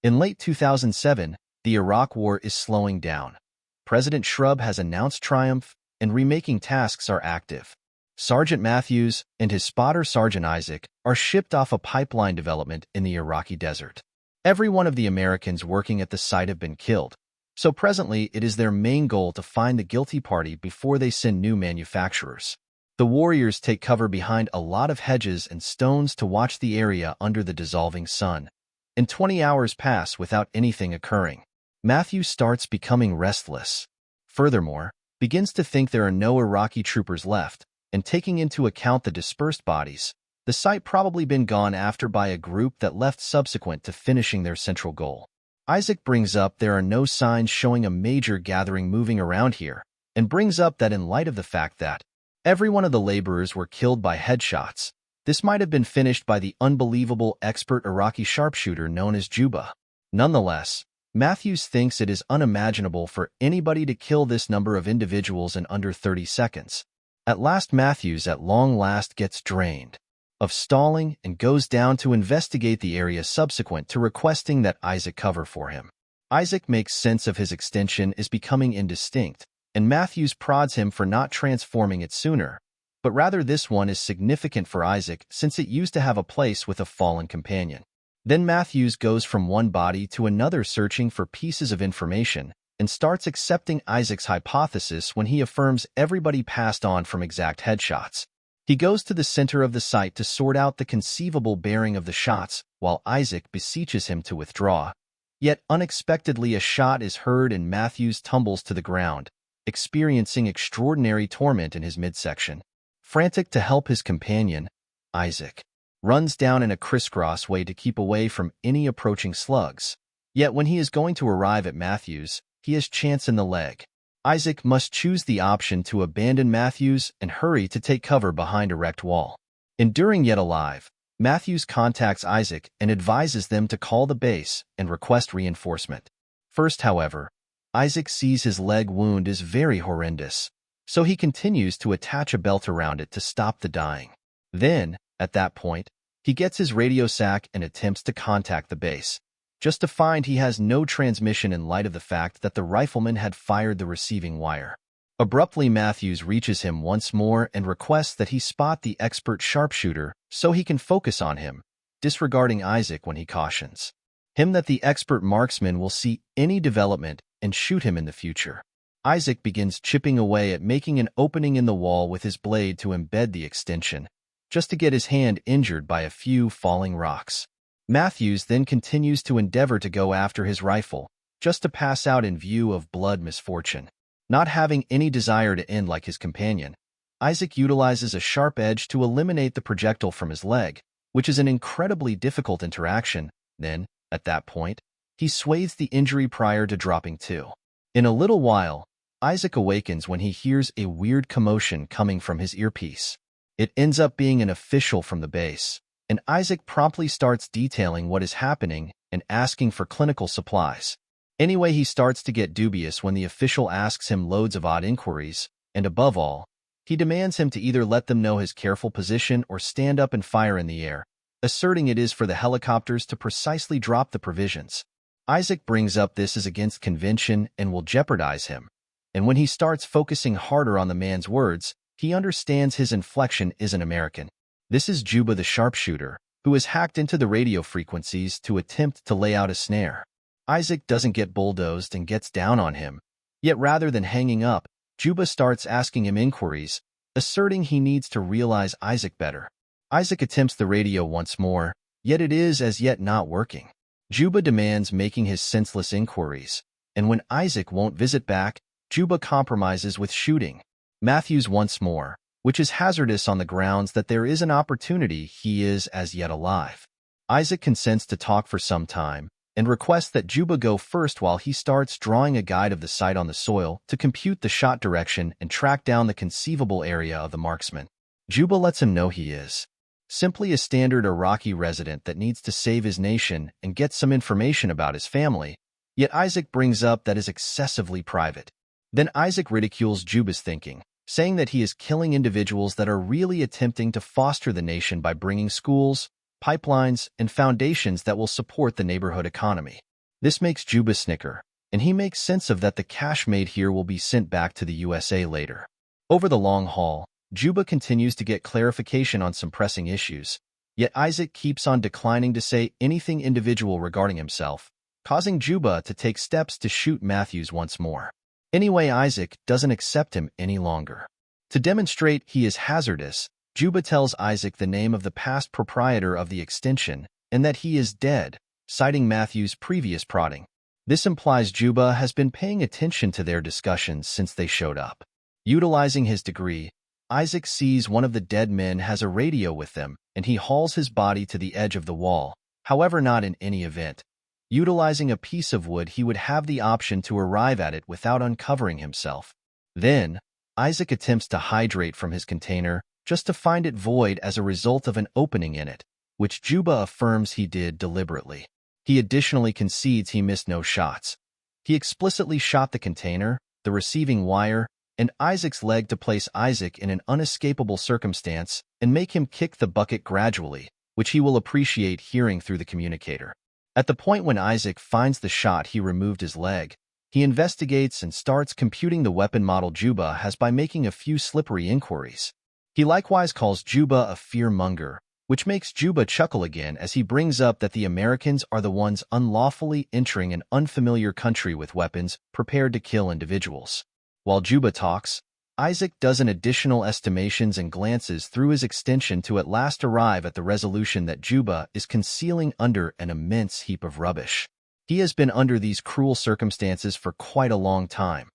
In late 2007, the Iraq War is slowing down. President Shrub has announced triumph, and remaking tasks are active. Sergeant Matthews and his spotter Sergeant Isaac are shipped off a pipeline development in the Iraqi desert. Every one of the Americans working at the site have been killed, so presently it is their main goal to find the guilty party before they send new manufacturers. The warriors take cover behind a lot of hedges and stones to watch the area under the dissolving sun. And 20 hours pass without anything occurring. Matthews starts becoming restless. Furthermore, begins to think there are no Iraqi troopers left, and taking into account the dispersed bodies, the site probably been gone after by a group that left subsequent to finishing their central goal. Isaac brings up there are no signs showing a major gathering moving around here, and brings up that in light of the fact that every one of the laborers were killed by headshots, this might have been finished by the unbelievable expert Iraqi sharpshooter known as Juba. Nonetheless, Matthews thinks it is unimaginable for anybody to kill this number of individuals in under 30 seconds. At last Matthews at long last gets drained of stalling and goes down to investigate the area subsequent to requesting that Isaac cover for him. Isaac makes sense of his extension is becoming indistinct, and Matthews prods him for not transforming it sooner, but rather this one is significant for Isaac since it used to have a place with a fallen companion. Then Matthews goes from one body to another searching for pieces of information and starts accepting Isaac's hypothesis when he affirms everybody passed on from exact headshots. He goes to the center of the site to sort out the conceivable bearing of the shots while Isaac beseeches him to withdraw. Yet unexpectedly a shot is heard and Matthews tumbles to the ground, experiencing extraordinary torment in his midsection. Frantic to help his companion, Isaac runs down in a crisscross way to keep away from any approaching slugs. Yet when he is going to arrive at Matthews, he has chance in the leg. Isaac must choose the option to abandon Matthews and hurry to take cover behind a wrecked wall. Enduring yet alive, Matthews contacts Isaac and advises them to call the base and request reinforcement. First, however, Isaac sees his leg wound is very horrendous, so he continues to attach a belt around it to stop the dying. Then, at that point, he gets his radio sack and attempts to contact the base, just to find he has no transmission in light of the fact that the rifleman had fired the receiving wire. Abruptly, Matthews reaches him once more and requests that he spot the expert sharpshooter so he can focus on him, disregarding Isaac when he cautions him that the expert marksman will see any development and shoot him in the future. Isaac begins chipping away at making an opening in the wall with his blade to embed the extension, just to get his hand injured by a few falling rocks. Matthews then continues to endeavor to go after his rifle, just to pass out in view of blood misfortune. Not having any desire to end like his companion, Isaac utilizes a sharp edge to eliminate the projectile from his leg, which is an incredibly difficult interaction. Then, at that point, he swathes the injury prior to dropping to. In a little while, Isaac awakens when he hears a weird commotion coming from his earpiece. It ends up being an official from the base, and Isaac promptly starts detailing what is happening and asking for clinical supplies. Anyway, he starts to get dubious when the official asks him loads of odd inquiries, and above all, he demands him to either let them know his careful position or stand up and fire in the air, asserting it is for the helicopters to precisely drop the provisions. Isaac brings up this is against convention and will jeopardize him, and when he starts focusing harder on the man's words, he understands his inflection isn't American. This is Juba the sharpshooter, who has hacked into the radio frequencies to attempt to lay out a snare. Isaac doesn't get bulldozed and gets down on him, yet rather than hanging up, Juba starts asking him inquiries, asserting he needs to realize Isaac better. Isaac attempts the radio once more, yet it is as yet not working. Juba demands making his senseless inquiries, and when Isaac won't visit back, Juba compromises with shooting Matthews once more, which is hazardous on the grounds that there is an opportunity he is as yet alive. Isaac consents to talk for some time, and requests that Juba go first while he starts drawing a guide of the site on the soil to compute the shot direction and track down the conceivable area of the marksman. Juba lets him know he is simply a standard Iraqi resident that needs to save his nation and get some information about his family, yet Isaac brings up that is excessively private. Then Isaac ridicules Juba's thinking, saying that he is killing individuals that are really attempting to foster the nation by bringing schools, pipelines, and foundations that will support the neighborhood economy. This makes Juba snicker, and he makes sense of that the cash made here will be sent back to the USA later. Over the long haul, Juba continues to get clarification on some pressing issues, yet Isaac keeps on declining to say anything individual regarding himself, causing Juba to take steps to shoot Matthews once more. Anyway, Isaac doesn't accept him any longer. To demonstrate he is hazardous, Juba tells Isaac the name of the past proprietor of the extension and that he is dead, citing Matthews' previous prodding. This implies Juba has been paying attention to their discussions since they showed up. Utilizing his degree, Isaac sees one of the dead men has a radio with them, and he hauls his body to the edge of the wall, however not in any event. Utilizing a piece of wood, he would have the option to arrive at it without uncovering himself. Then, Isaac attempts to hydrate from his container, just to find it void as a result of an opening in it, which Juba affirms he did deliberately. He additionally concedes he missed no shots. He explicitly shot the container, the receiving wire, and Isaac's leg to place Isaac in an unescapable circumstance and make him kick the bucket gradually, which he will appreciate hearing through the communicator. At the point when Isaac finds the shot, he removed his leg. He investigates and starts computing the weapon model Juba has by making a few slippery inquiries. He likewise calls Juba a fearmonger, which makes Juba chuckle again as he brings up that the Americans are the ones unlawfully entering an unfamiliar country with weapons prepared to kill individuals. While Juba talks, Isaac does an additional estimations and glances through his extension to at last arrive at the resolution that Juba is concealing under an immense heap of rubbish. He has been under these cruel circumstances for quite a long time.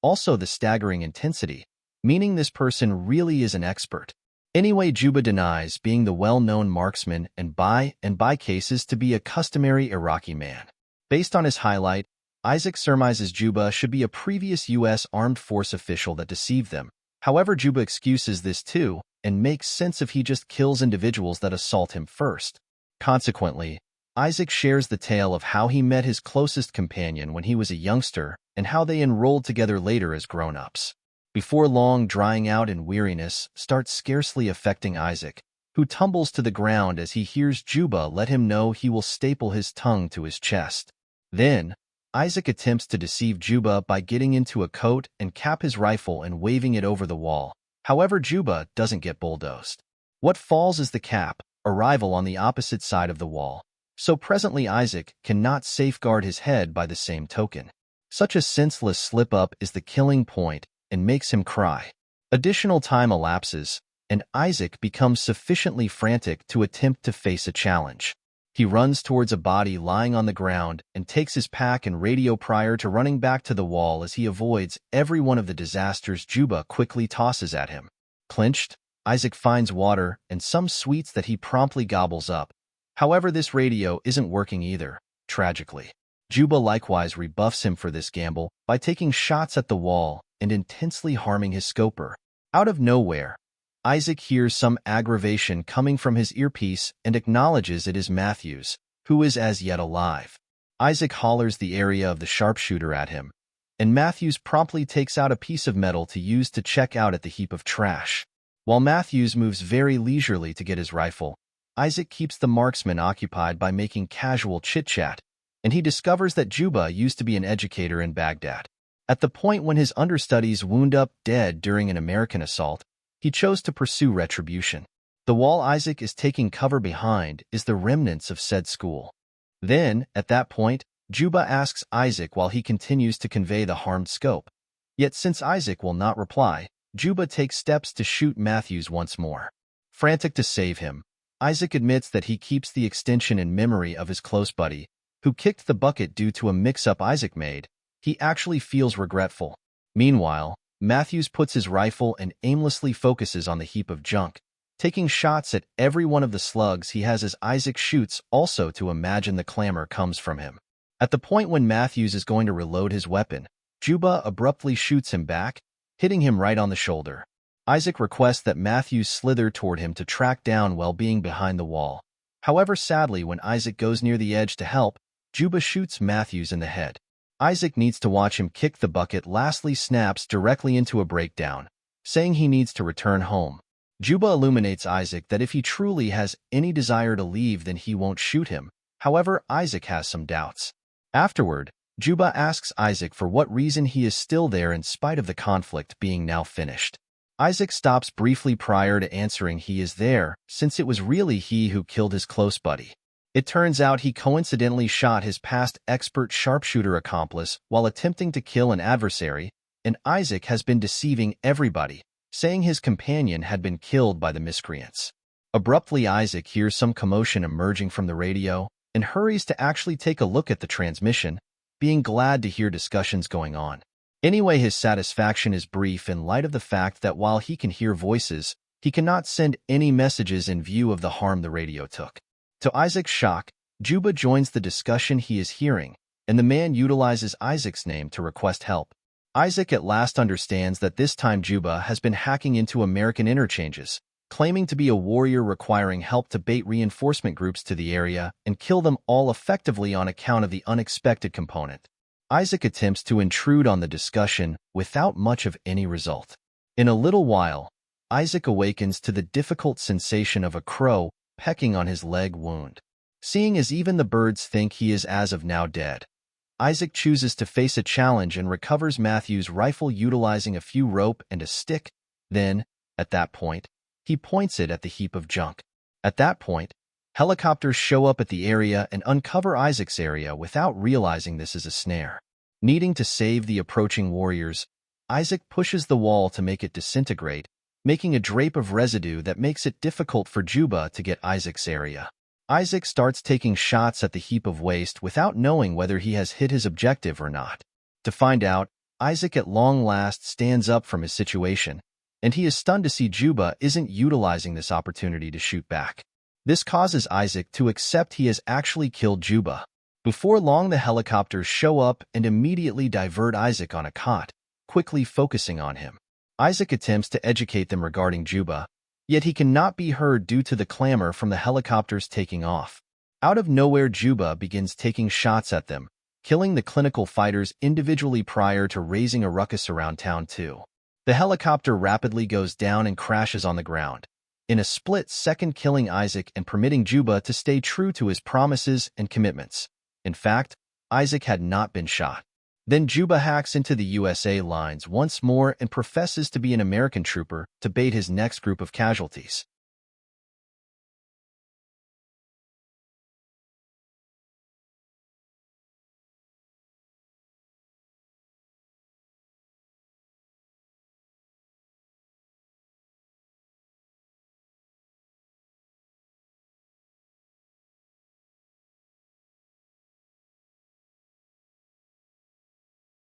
Also the staggering intensity, meaning this person really is an expert. Anyway, Juba denies being the well-known marksman and by cases to be a customary Iraqi man. Based on his highlight, Isaac surmises Juba should be a previous U.S. Armed Force official that deceived them. However, Juba excuses this too and makes sense if he just kills individuals that assault him first. Consequently, Isaac shares the tale of how he met his closest companion when he was a youngster and how they enrolled together later as grown-ups. Before long, drying out in weariness starts scarcely affecting Isaac, who tumbles to the ground as he hears Juba let him know he will staple his tongue to his chest. Then, Isaac attempts to deceive Juba by getting into a coat and cap his rifle and waving it over the wall. However, Juba doesn't get bulldozed. What falls is the cap, a rival on the opposite side of the wall. So presently Isaac cannot safeguard his head by the same token. Such a senseless slip-up is the killing point and makes him cry. Additional time elapses, and Isaac becomes sufficiently frantic to attempt to face a challenge. He runs towards a body lying on the ground and takes his pack and radio prior to running back to the wall as he avoids every one of the disasters Juba quickly tosses at him. Clinched, Isaac finds water and some sweets that he promptly gobbles up. However, this radio isn't working either, tragically. Juba likewise rebuffs him for this gamble by taking shots at the wall and intensely harming his scoper. Out of nowhere, Isaac hears some aggravation coming from his earpiece and acknowledges it is Matthews, who is as yet alive. Isaac hollers the area of the sharpshooter at him, and Matthews promptly takes out a piece of metal to use to check out at the heap of trash. While Matthews moves very leisurely to get his rifle, Isaac keeps the marksman occupied by making casual chit-chat, and he discovers that Juba used to be an educator in Baghdad. At the point when his understudies wound up dead during an American assault, he chose to pursue retribution. The wall Isaac is taking cover behind is the remnants of said school. Then, at that point, Juba asks Isaac while he continues to convey the harmed scope. Yet since Isaac will not reply, Juba takes steps to shoot Matthews once more. Frantic to save him, Isaac admits that he keeps the extension in memory of his close buddy, who kicked the bucket due to a mix-up Isaac made. He actually feels regretful. Meanwhile, Matthews puts his rifle and aimlessly focuses on the heap of junk, taking shots at every one of the slugs he has as Isaac shoots also to imagine the clamor comes from him. At the point when Matthews is going to reload his weapon, Juba abruptly shoots him back, hitting him right on the shoulder. Isaac requests that Matthews slither toward him to track down while being behind the wall. However, sadly, when Isaac goes near the edge to help, Juba shoots Matthews in the head. Isaac needs to watch him kick the bucket, lastly snaps directly into a breakdown, saying he needs to return home. Juba illuminates Isaac that if he truly has any desire to leave, then he won't shoot him. However, Isaac has some doubts. Afterward, Juba asks Isaac for what reason he is still there in spite of the conflict being now finished. Isaac stops briefly prior to answering he is there, since it was really he who killed his close buddy. It turns out he coincidentally shot his past expert sharpshooter accomplice while attempting to kill an adversary, and Isaac has been deceiving everybody, saying his companion had been killed by the miscreants. Abruptly, Isaac hears some commotion emerging from the radio and hurries to actually take a look at the transmission, being glad to hear discussions going on. Anyway, his satisfaction is brief in light of the fact that while he can hear voices, he cannot send any messages in view of the harm the radio took. To Isaac's shock, Juba joins the discussion he is hearing, and the man utilizes Isaac's name to request help. Isaac at last understands that this time Juba has been hacking into American interchanges, claiming to be a warrior requiring help to bait reinforcement groups to the area and kill them all effectively on account of the unexpected component. Isaac attempts to intrude on the discussion without much of any result. In a little while, Isaac awakens to the difficult sensation of a crow pecking on his leg wound. Seeing as even the birds think he is as of now dead, Isaac chooses to face a challenge and recovers Matthew's rifle utilizing a few rope and a stick. Then, at that point, he points it at the heap of junk. At that point, helicopters show up at the area and uncover Isaac's area without realizing this is a snare. Needing to save the approaching warriors, Isaac pushes the wall to make it disintegrate, making a drape of residue that makes it difficult for Juba to get Isaac's area. Isaac starts taking shots at the heap of waste without knowing whether he has hit his objective or not. To find out, Isaac at long last stands up from his situation, and he is stunned to see Juba isn't utilizing this opportunity to shoot back. This causes Isaac to accept he has actually killed Juba. Before long, the helicopters show up and immediately divert Isaac on a cot, quickly focusing on him. Isaac attempts to educate them regarding Juba, yet he cannot be heard due to the clamor from the helicopters taking off. Out of nowhere, Juba begins taking shots at them, killing the clinical fighters individually prior to raising a ruckus around town too. The helicopter rapidly goes down and crashes on the ground, in a split second killing Isaac and permitting Juba to stay true to his promises and commitments. In fact, Isaac had not been shot. Then Juba hacks into the USA lines once more and professes to be an American trooper to bait his next group of casualties.